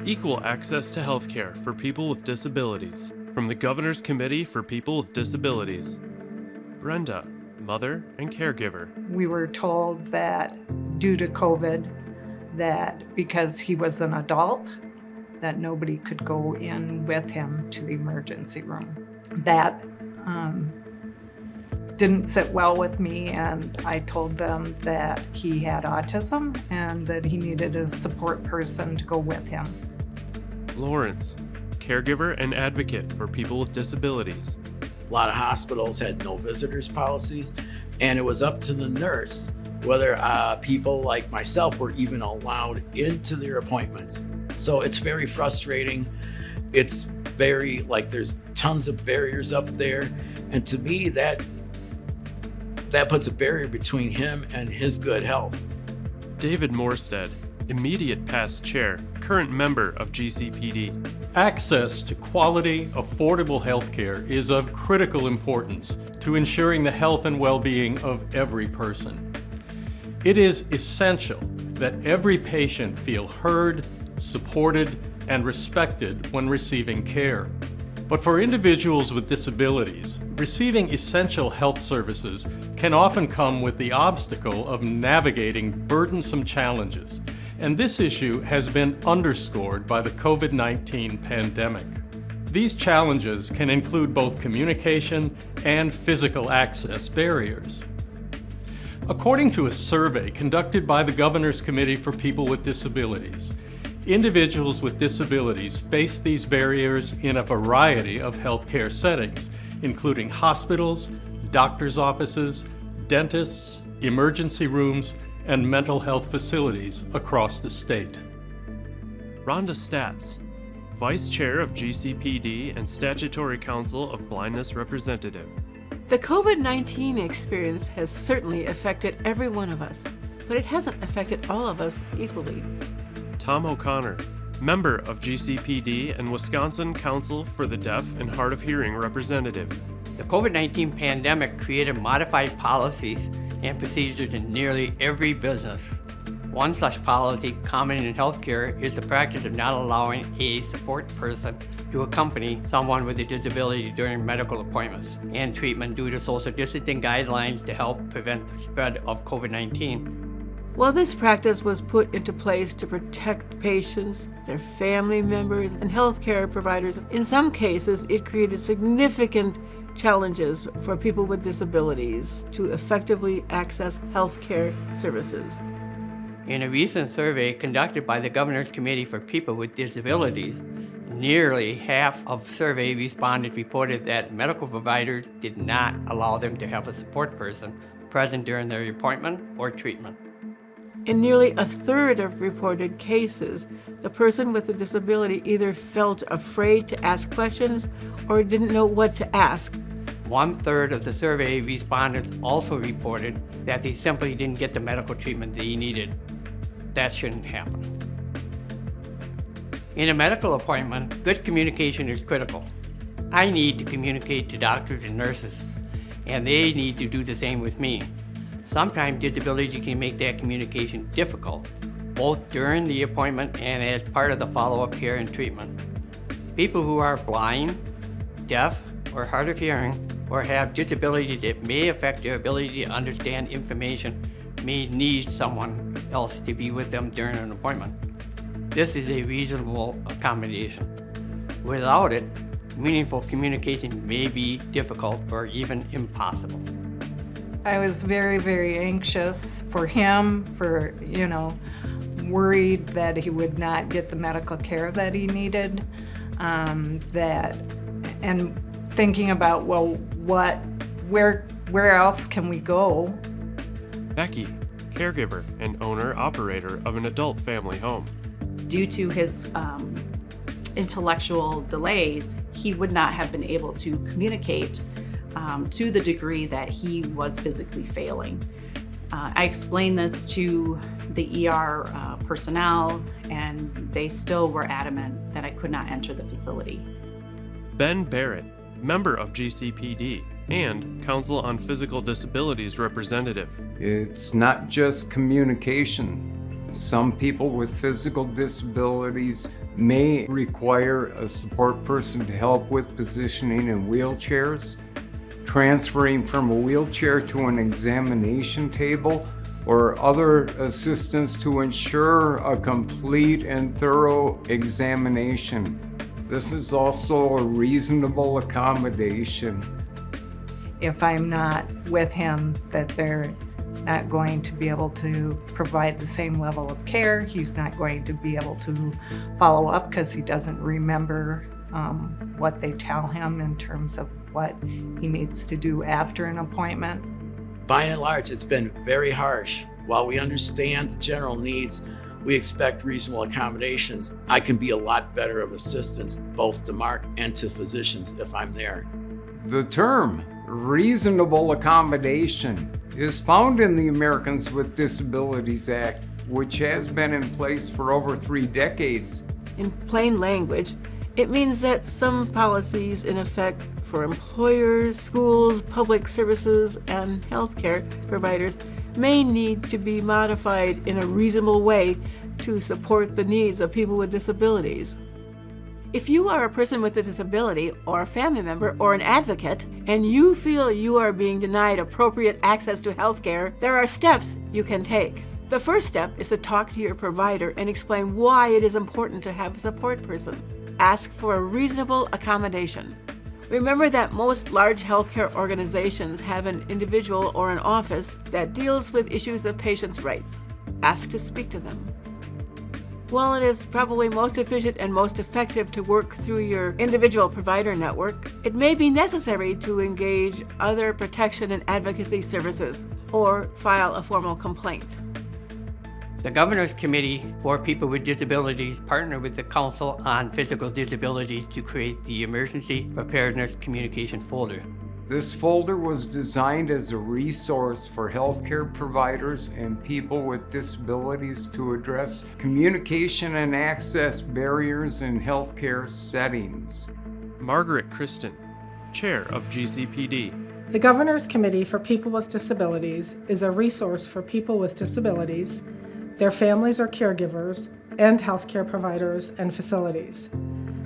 Equal access to health care for people with disabilities. From the Governor's Committee for People with Disabilities. Brenda, mother and caregiver. We were told that due to COVID, that because he was an adult, that nobody could go in with him to the emergency room. That didn't sit well with me, and I told them that he had autism and that he needed a support person to go with him. Lawrence, caregiver and advocate for people with disabilities. A lot of hospitals had no visitors policies, and it was up to the nurse whether people like myself were even allowed into their appointments. So it's very frustrating. It's very, there's tons of barriers up there. And to me, that puts a barrier between him and his good health. David Morstad, immediate past chair, current member of GCPD. Access to quality, affordable health care is of critical importance to ensuring the health and well-being of every person. It is essential that every patient feel heard, supported, and respected when receiving care. But for individuals with disabilities, receiving essential health services can often come with the obstacle of navigating burdensome challenges, and this issue has been underscored by the COVID-19 pandemic. These challenges can include both communication and physical access barriers. According to a survey conducted by the Governor's Committee for People with Disabilities, individuals with disabilities face these barriers in a variety of healthcare settings, including hospitals, doctor's offices, dentists, emergency rooms, and mental health facilities across the state. Rhonda Staats, Vice Chair of GCPD and Statutory Council of Blindness Representative. The COVID-19 experience has certainly affected every one of us, but it hasn't affected all of us equally. Tom O'Connor, member of GCPD and Wisconsin Council for the Deaf and Hard of Hearing representative. The COVID-19 pandemic created modified policies and procedures in nearly every business. One such policy common in healthcare is the practice of not allowing a support person to accompany someone with a disability during medical appointments and treatment due to social distancing guidelines to help prevent the spread of COVID-19. While this practice was put into place to protect patients, their family members, and healthcare providers, in some cases it created significant challenges for people with disabilities to effectively access healthcare services. In a recent survey conducted by the Governor's Committee for People with Disabilities, nearly half of survey respondents reported that medical providers did not allow them to have a support person present during their appointment or treatment. In nearly a third of reported cases, the person with the disability either felt afraid to ask questions or didn't know what to ask. 1/3 of the survey respondents also reported that they simply didn't get the medical treatment they needed. That shouldn't happen. In a medical appointment, good communication is critical. I need to communicate to doctors and nurses, and they need to do the same with me. Sometimes disability can make that communication difficult, both during the appointment and as part of the follow-up care and treatment. People who are blind, deaf, or hard of hearing, or have disabilities that may affect their ability to understand information may need someone else to be with them during an appointment. This is a reasonable accommodation. Without it, meaningful communication may be difficult or even impossible. I was very, very anxious for him, worried that he would not get the medical care that he needed, and thinking about, where else can we go? Becky, caregiver and owner-operator of an adult family home. Due to his intellectual delays, he would not have been able to communicate to the degree that he was physically failing. I explained this to the ER personnel, and they still were adamant that I could not enter the facility. Ben Barrett, member of GCPD and Council on Physical Disabilities representative. It's not just communication. Some people with physical disabilities may require a support person to help with positioning in wheelchairs, transferring from a wheelchair to an examination table, or other assistance to ensure a complete and thorough examination. This is also a reasonable accommodation. If I'm not with him, that they're not going to be able to provide the same level of care. He's not going to be able to follow up because he doesn't remember what they tell him in terms of what he needs to do after an appointment. By and large, it's been very harsh. While we understand the general needs, we expect reasonable accommodations. I can be a lot better of assistance both to Mark and to physicians if I'm there. The term reasonable accommodation is found in the Americans with Disabilities Act, which has been in place for over 3 decades. In plain language, it means that some policies in effect for employers, schools, public services, and healthcare providers may need to be modified in a reasonable way to support the needs of people with disabilities. If you are a person with a disability or a family member or an advocate and you feel you are being denied appropriate access to healthcare, there are steps you can take. The first step is to talk to your provider and explain why it is important to have a support person. Ask for a reasonable accommodation. Remember that most large healthcare organizations have an individual or an office that deals with issues of patients' rights. Ask to speak to them. While it is probably most efficient and most effective to work through your individual provider network, it may be necessary to engage other protection and advocacy services or file a formal complaint. The Governor's Committee for People with Disabilities partnered with the Council on Physical Disability to create the Emergency Preparedness Communication Folder. This folder was designed as a resource for healthcare providers and people with disabilities to address communication and access barriers in healthcare settings. Margaret Kristan, Chair of GCPD. The Governor's Committee for People with Disabilities is a resource for people with disabilities, their families or caregivers, and healthcare providers and facilities.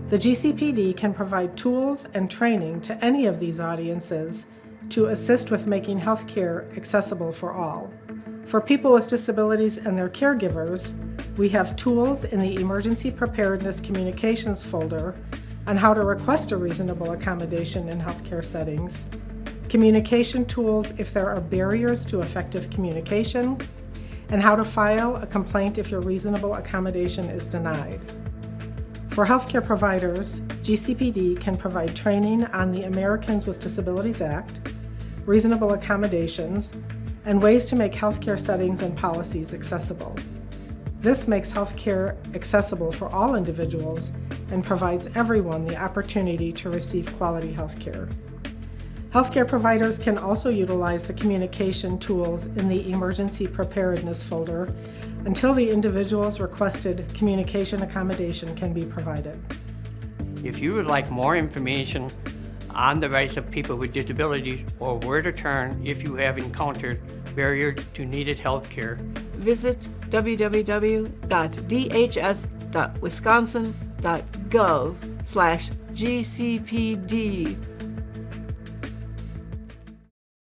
The GCPD can provide tools and training to any of these audiences to assist with making healthcare accessible for all. For people with disabilities and their caregivers, we have tools in the Emergency Preparedness Communications folder on how to request a reasonable accommodation in healthcare settings, communication tools if there are barriers to effective communication, and how to file a complaint if your reasonable accommodation is denied. For healthcare providers, GCPD can provide training on the Americans with Disabilities Act, reasonable accommodations, and ways to make healthcare settings and policies accessible. This makes healthcare accessible for all individuals and provides everyone the opportunity to receive quality healthcare. Healthcare providers can also utilize the communication tools in the Emergency Preparedness folder until the individual's requested communication accommodation can be provided. If you would like more information on the rights of people with disabilities or where to turn if you have encountered barriers to needed health care, visit www.dhs.wisconsin.gov/GCPD